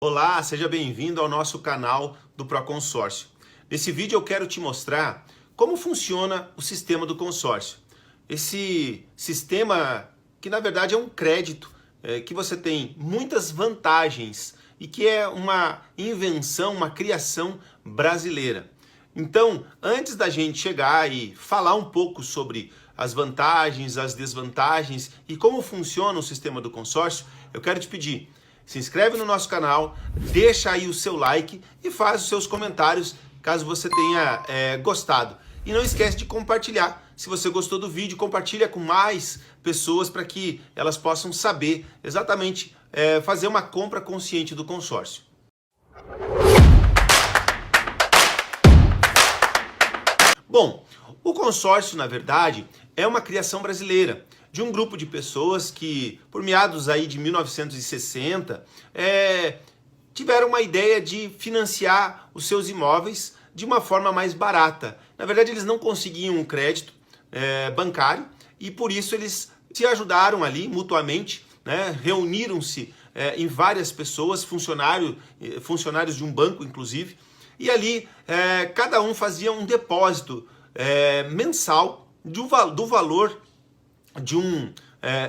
Olá, seja bem-vindo ao nosso canal do Proconsórcio. Nesse vídeo eu quero te mostrar como funciona o sistema do consórcio. Esse sistema que na verdade é um crédito, que você tem muitas vantagens e que é uma invenção, uma criação brasileira. Então, antes da gente chegar e falar um pouco sobre as vantagens, as desvantagens e como funciona o sistema do consórcio, eu quero te pedir: se inscreve no nosso canal, deixa aí o seu like e faz os seus comentários caso você tenha gostado. E não esquece de compartilhar. Se você gostou do vídeo, compartilha com mais pessoas para que elas possam saber exatamente fazer uma compra consciente do consórcio. Bom, o consórcio, na verdade, é uma criação brasileira de um grupo de pessoas que, por meados aí de 1960, tiveram uma ideia de financiar os seus imóveis de uma forma mais barata. Na verdade, eles não conseguiam um crédito bancário e, por isso, eles se ajudaram ali mutuamente, né? Reuniram-se em várias pessoas, funcionários de um banco, inclusive, e ali cada um fazia um depósito mensal do valor de um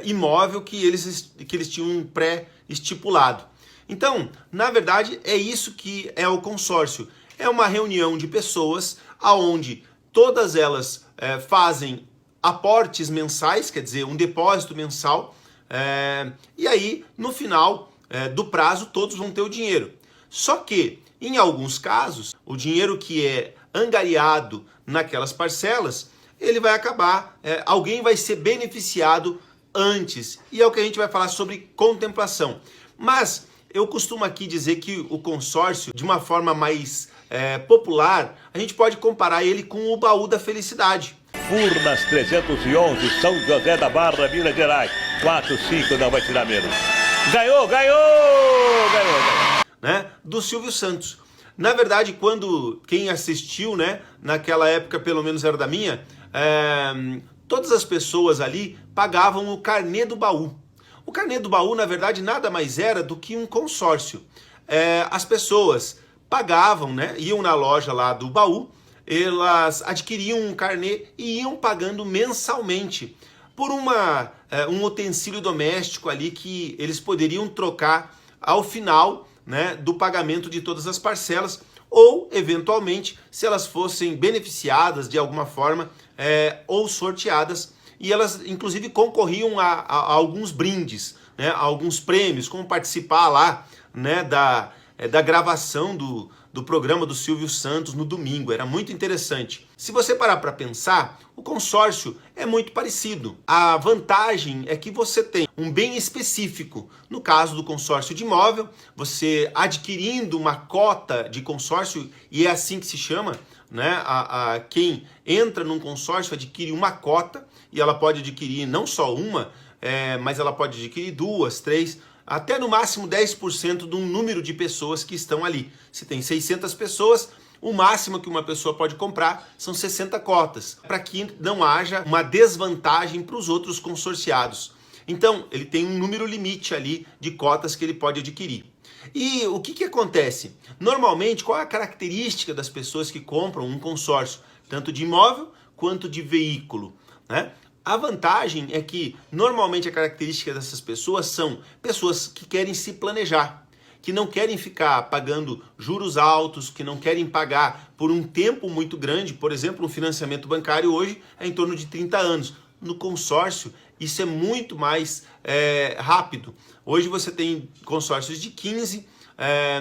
imóvel que eles tinham pré-estipulado. Então, na verdade, é isso que é o consórcio. É uma reunião de pessoas onde todas elas fazem aportes mensais, quer dizer, um depósito mensal, e aí, no final do prazo, todos vão ter o dinheiro. Só que, em alguns casos, o dinheiro que é angariado naquelas parcelas, ele vai acabar, alguém vai ser beneficiado antes. E é o que a gente vai falar sobre contemplação. Mas eu costumo aqui dizer que o consórcio, de uma forma mais popular, a gente pode comparar ele com o baú da felicidade. Furnas 311, São José da Barra, Minas Gerais. 4-5, não vai tirar menos. Ganhou! Né? Do Silvio Santos. Na verdade, quem assistiu, né, naquela época, pelo menos era da minha, todas as pessoas ali pagavam o carnê do baú. O carnê do baú, na verdade, nada mais era do que um consórcio. As pessoas pagavam, né, iam na loja lá do baú, elas adquiriam um carnê e iam pagando mensalmente por um utensílio doméstico ali que eles poderiam trocar ao final, né, do pagamento de todas as parcelas, ou, eventualmente, se elas fossem beneficiadas de alguma forma ou sorteadas, e elas, inclusive, concorriam a alguns brindes, né, a alguns prêmios, como participar lá, né, da gravação do programa do Silvio Santos no domingo. Era muito interessante. Se você parar para pensar, o consórcio é muito parecido. A vantagem é que você tem um bem específico. No caso do consórcio de imóvel, você adquirindo uma cota de consórcio, e é assim que se chama, né? Quem entra num consórcio adquire uma cota, e ela pode adquirir não só uma, mas ela pode adquirir 2, 3, até no máximo 10% de um número de pessoas que estão ali. Se tem 600 pessoas, o máximo que uma pessoa pode comprar são 60 cotas, para que não haja uma desvantagem para os outros consorciados. Então, ele tem um número limite ali de cotas que ele pode adquirir. E o que acontece? Normalmente, qual é a característica das pessoas que compram um consórcio, tanto de imóvel quanto de veículo, né? A vantagem é que, normalmente, a característica dessas pessoas são pessoas que querem se planejar, que não querem ficar pagando juros altos, que não querem pagar por um tempo muito grande. Por exemplo, um financiamento bancário hoje é em torno de 30 anos. No consórcio, isso é muito mais rápido. Hoje você tem consórcios de 15,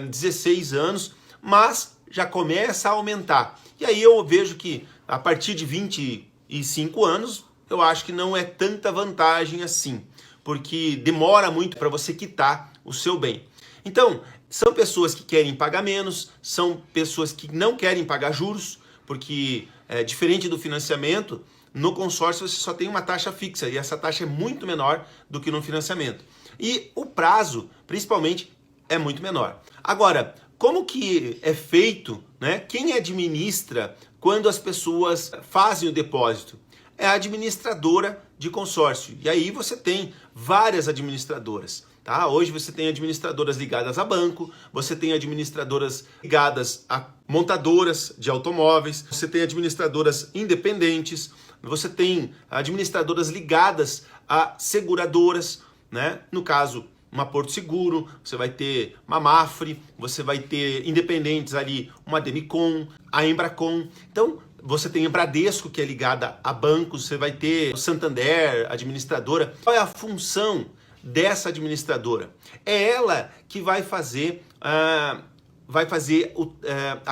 16 anos, mas já começa a aumentar. E aí eu vejo que a partir de 25 anos, eu acho que não é tanta vantagem assim, porque demora muito para você quitar o seu bem. Então, são pessoas que querem pagar menos, são pessoas que não querem pagar juros, porque diferente do financiamento, no consórcio você só tem uma taxa fixa e essa taxa é muito menor do que no financiamento. E o prazo, principalmente, é muito menor. Agora, como que é feito, né? Quem administra quando as pessoas fazem o depósito? É a administradora de consórcio. E aí você tem várias administradoras, tá? Tá? Hoje você tem administradoras ligadas a banco, você tem administradoras ligadas a montadoras de automóveis, você tem administradoras independentes, você tem administradoras ligadas a seguradoras, né? No caso, uma Porto Seguro, você vai ter uma Mafre, você vai ter independentes ali, uma Demicon, a Embracon. Então, você tem a Bradesco, que é ligada a bancos, você vai ter o Santander, administradora. Qual é a função dessa administradora? É ela que vai fazer a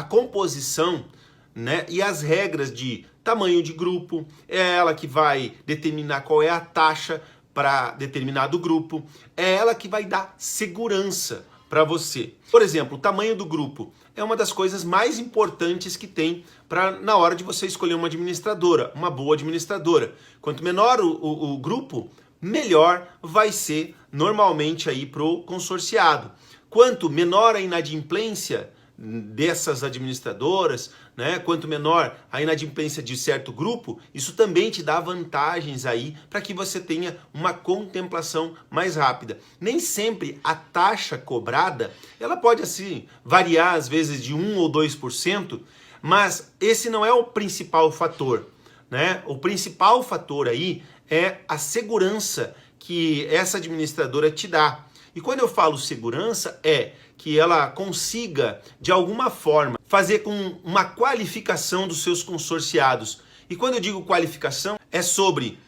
composição, né, e as regras de tamanho de grupo, é ela que vai determinar qual é a taxa para determinado grupo, é ela que vai dar segurança para você. Por exemplo, o tamanho do grupo é uma das coisas mais importantes que tem na hora de você escolher uma administradora, uma boa administradora. Quanto menor o grupo, melhor vai ser normalmente aí pro consorciado. Quanto menor a inadimplência dessas administradoras, né, quanto menor a inadimplência de certo grupo, isso também te dá vantagens aí para que você tenha uma contemplação mais rápida. Nem sempre a taxa cobrada, ela pode assim variar às vezes de 1 ou 2%, mas esse não é o principal fator, né? O principal fator aí é a segurança que essa administradora te dá. E quando eu falo segurança, é que ela consiga, de alguma forma, fazer com uma qualificação dos seus consorciados. E quando eu digo qualificação, é sobre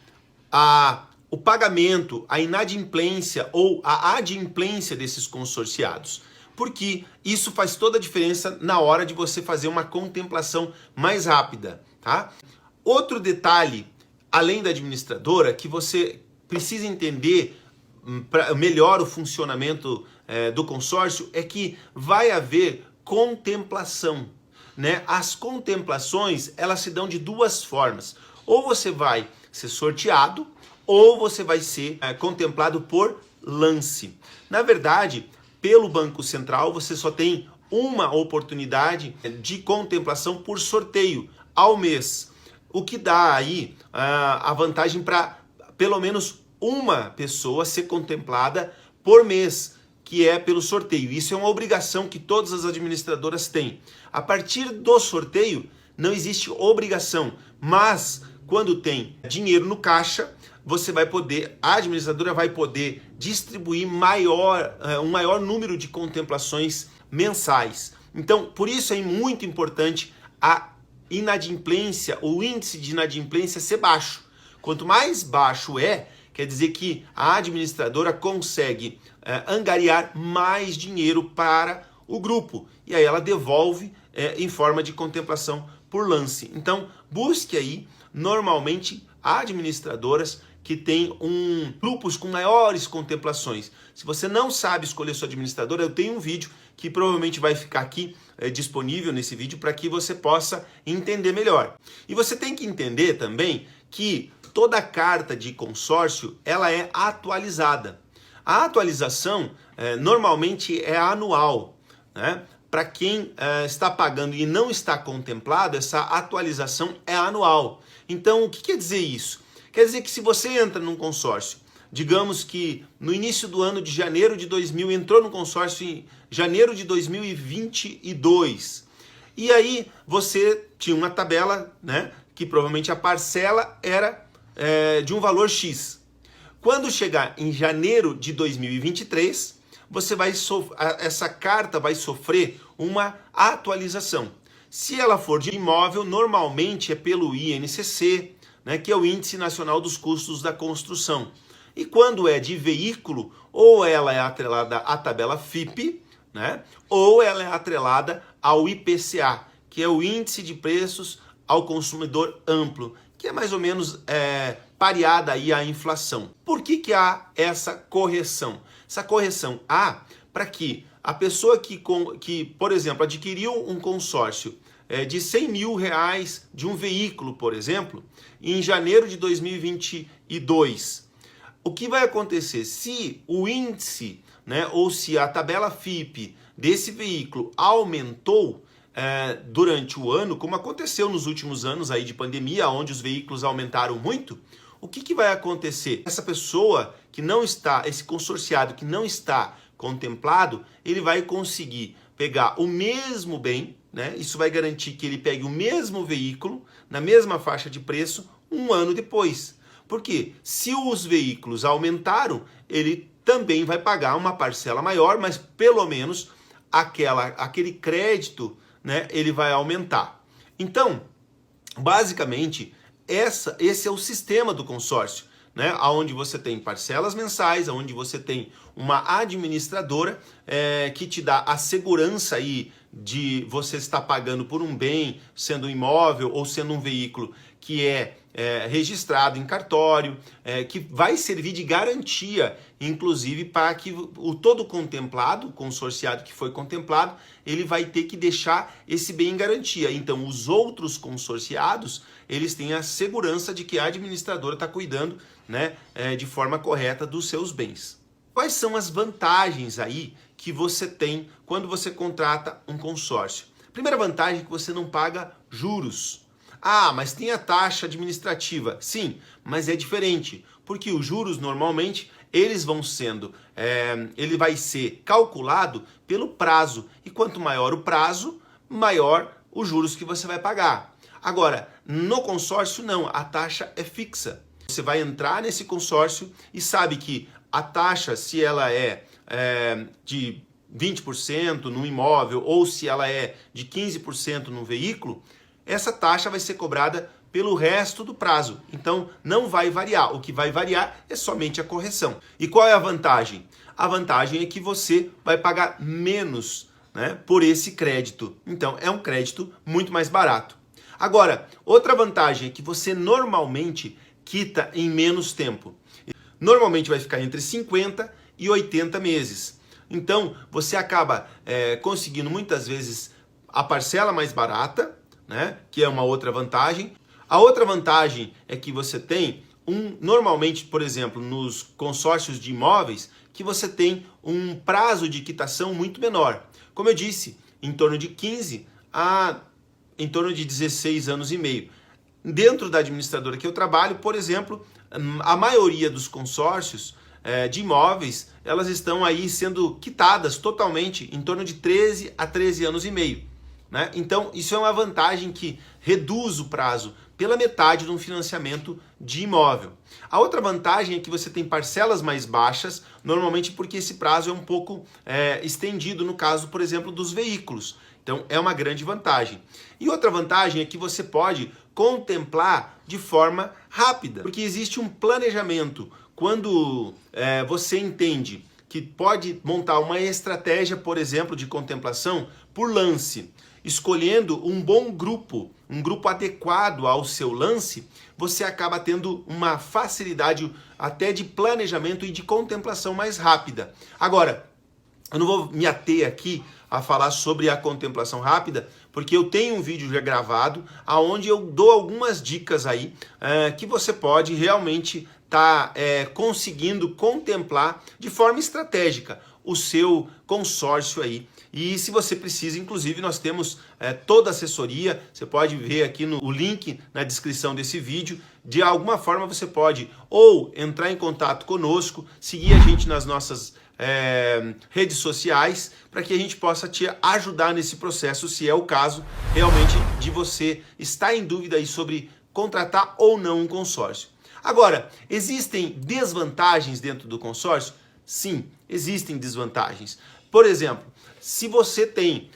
o pagamento, a inadimplência ou a adimplência desses consorciados. Porque isso faz toda a diferença na hora de você fazer uma contemplação mais rápida, tá? Outro detalhe, além da administradora, que você precisa entender melhor o funcionamento do consórcio, é que vai haver contemplação, né? As contemplações, elas se dão de duas formas. Ou você vai ser sorteado, ou você vai ser contemplado por lance. Na verdade, pelo Banco Central, você só tem uma oportunidade de contemplação por sorteio ao mês, o que dá aí a vantagem para pelo menos uma pessoa ser contemplada por mês, que é pelo sorteio. Isso é uma obrigação que todas as administradoras têm. A partir do sorteio, não existe obrigação, mas quando tem dinheiro no caixa, a administradora vai poder distribuir um maior número de contemplações mensais. Então, por isso é muito importante a inadimplência, o índice de inadimplência ser baixo. Quanto mais baixo quer dizer que a administradora consegue angariar mais dinheiro para o grupo. E aí ela devolve em forma de contemplação por lance. Então, busque aí, normalmente, administradoras que têm grupos com maiores contemplações. Se você não sabe escolher sua administradora, eu tenho um vídeo que provavelmente vai ficar aqui disponível nesse vídeo para que você possa entender melhor. E você tem que entender também que toda carta de consórcio, ela é atualizada. A atualização normalmente é anual, né? Para quem está pagando e não está contemplado, essa atualização é anual. Então, o que quer dizer isso? Quer dizer que se você entra num consórcio, digamos que no início do ano de janeiro de 2000, entrou no consórcio em janeiro de 2022, e aí você tinha uma tabela, né, que provavelmente a parcela era de um valor X. Quando chegar em janeiro de 2023, essa carta vai sofrer uma atualização. Se ela for de imóvel, normalmente é pelo INCC, né, que é o Índice Nacional dos Custos da Construção. E quando é de veículo, ou ela é atrelada à tabela FIPE, né, ou ela é atrelada ao IPCA, que é o Índice de Preços ao Consumidor Amplo, que é mais ou menos pareada aí à inflação. Por que há essa correção? Essa correção há para que a pessoa que, por exemplo, adquiriu um consórcio de R$100 mil de um veículo, por exemplo, em janeiro de 2022, o que vai acontecer? Se o índice, né, ou se a tabela FIPE desse veículo aumentou durante o ano, como aconteceu nos últimos anos aí de pandemia, onde os veículos aumentaram muito, O que vai acontecer? Essa pessoa que não está, esse consorciado que não está contemplado, ele vai conseguir pegar o mesmo bem, né? Isso vai garantir que ele pegue o mesmo veículo, na mesma faixa de preço, um ano depois. Porque se os veículos aumentaram, ele também vai pagar uma parcela maior, mas pelo menos aquele crédito, né, ele vai aumentar. Então, basicamente, esse é o sistema do consórcio, né, onde você tem parcelas mensais, onde você tem uma administradora que te dá a segurança aí de você estar pagando por um bem, sendo um imóvel ou sendo um veículo que é registrado em cartório, que vai servir de garantia, inclusive, para que o todo contemplado, o consorciado que foi contemplado, ele vai ter que deixar esse bem em garantia. Então, os outros consorciados, eles têm a segurança de que a administradora está cuidando, né, de forma correta dos seus bens. Quais são as vantagens aí que você tem quando você contrata um consórcio? Primeira vantagem é que você não paga juros. Ah, mas tem a taxa administrativa. Sim, mas é diferente, porque os juros normalmente eles vão sendo, ele vai ser calculado pelo prazo, e quanto maior o prazo, maior os juros que você vai pagar. Agora, no consórcio não, a taxa é fixa. Você vai entrar nesse consórcio e sabe que a taxa, se ela é de 20% no imóvel ou se ela é de 15% no veículo, essa taxa vai ser cobrada pelo resto do prazo. Então, não vai variar. O que vai variar é somente a correção. E qual é a vantagem? A vantagem é que você vai pagar menos, né, por esse crédito. Então, é um crédito muito mais barato. Agora, outra vantagem é que você normalmente quita em menos tempo. Normalmente vai ficar entre 50 e 80 meses. Então, você acaba conseguindo muitas vezes a parcela mais barata, né, que é uma outra vantagem. A outra vantagem é que você tem normalmente, por exemplo, nos consórcios de imóveis, que você tem um prazo de quitação muito menor. Como eu disse, em torno de 15 a em torno de 16 anos e meio. Dentro da administradora que eu trabalho, por exemplo, a maioria dos consórcios de imóveis, elas estão aí sendo quitadas totalmente em torno de 13 a 13 anos e meio. Né? Então, isso é uma vantagem que reduz o prazo pela metade de um financiamento de imóvel. A outra vantagem é que você tem parcelas mais baixas, normalmente porque esse prazo é um pouco estendido no caso, por exemplo, dos veículos. Então, é uma grande vantagem. E outra vantagem é que você pode contemplar de forma rápida, porque existe um planejamento. Quando você entende que pode montar uma estratégia, por exemplo, de contemplação por lance, escolhendo um bom grupo, um grupo adequado ao seu lance, você acaba tendo uma facilidade até de planejamento e de contemplação mais rápida. Agora, eu não vou me ater aqui a falar sobre a contemplação rápida, porque eu tenho um vídeo já gravado, onde eu dou algumas dicas aí que você pode realmente estar conseguindo contemplar de forma estratégica o seu consórcio aí. E se você precisa, inclusive, nós temos toda a assessoria, você pode ver aqui o link na descrição desse vídeo. De alguma forma você pode ou entrar em contato conosco, seguir a gente nas nossas redes sociais, para que a gente possa te ajudar nesse processo, se é o caso realmente de você estar em dúvida aí sobre contratar ou não um consórcio. Agora, existem desvantagens dentro do consórcio? Sim, existem desvantagens. Por exemplo, se você tem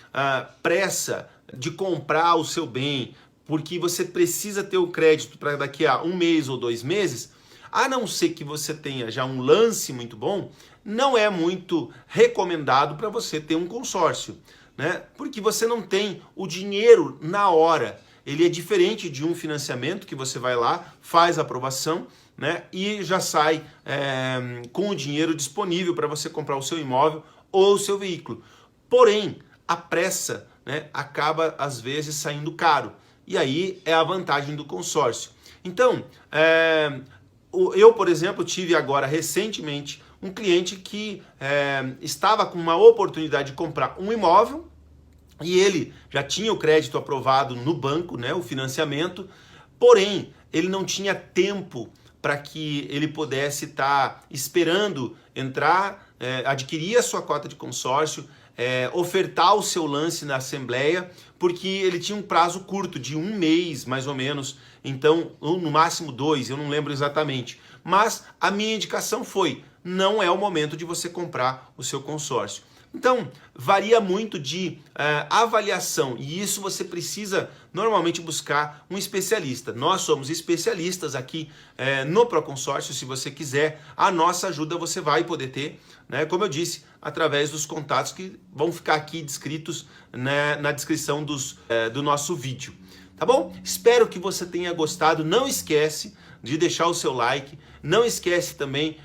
pressa de comprar o seu bem, porque você precisa ter o crédito para daqui a 1 mês ou 2 meses, a não ser que você tenha já um lance muito bom, não é muito recomendado para você ter um consórcio, né? Porque você não tem o dinheiro na hora. Ele é diferente de um financiamento que você vai lá, faz a aprovação, né, e já sai com o dinheiro disponível para você comprar o seu imóvel ou o seu veículo. Porém, a pressa, né, acaba às vezes saindo caro. E aí é a vantagem do consórcio. Então, eu, por exemplo, tive agora recentemente um cliente que estava com uma oportunidade de comprar um imóvel e ele já tinha o crédito aprovado no banco, né, o financiamento, porém ele não tinha tempo para que ele pudesse estar esperando entrar, adquirir a sua cota de consórcio, ofertar o seu lance na assembleia, porque ele tinha um prazo curto, de 1 mês mais ou menos, então, ou no máximo 2, eu não lembro exatamente. Mas a minha indicação foi, não é o momento de você comprar o seu consórcio. Então, varia muito de avaliação, e isso você precisa normalmente buscar um especialista. Nós somos especialistas aqui no Proconsórcio. Se você quiser a nossa ajuda, você vai poder ter, né, como eu disse, através dos contatos que vão ficar aqui descritos, né, na descrição do nosso vídeo. Tá bom? Espero que você tenha gostado. Não esquece de deixar o seu like. Não esquece também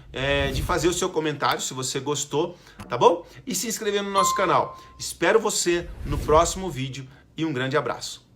de fazer o seu comentário se você gostou, tá bom? E se inscrever no nosso canal. Espero você no próximo vídeo e um grande abraço.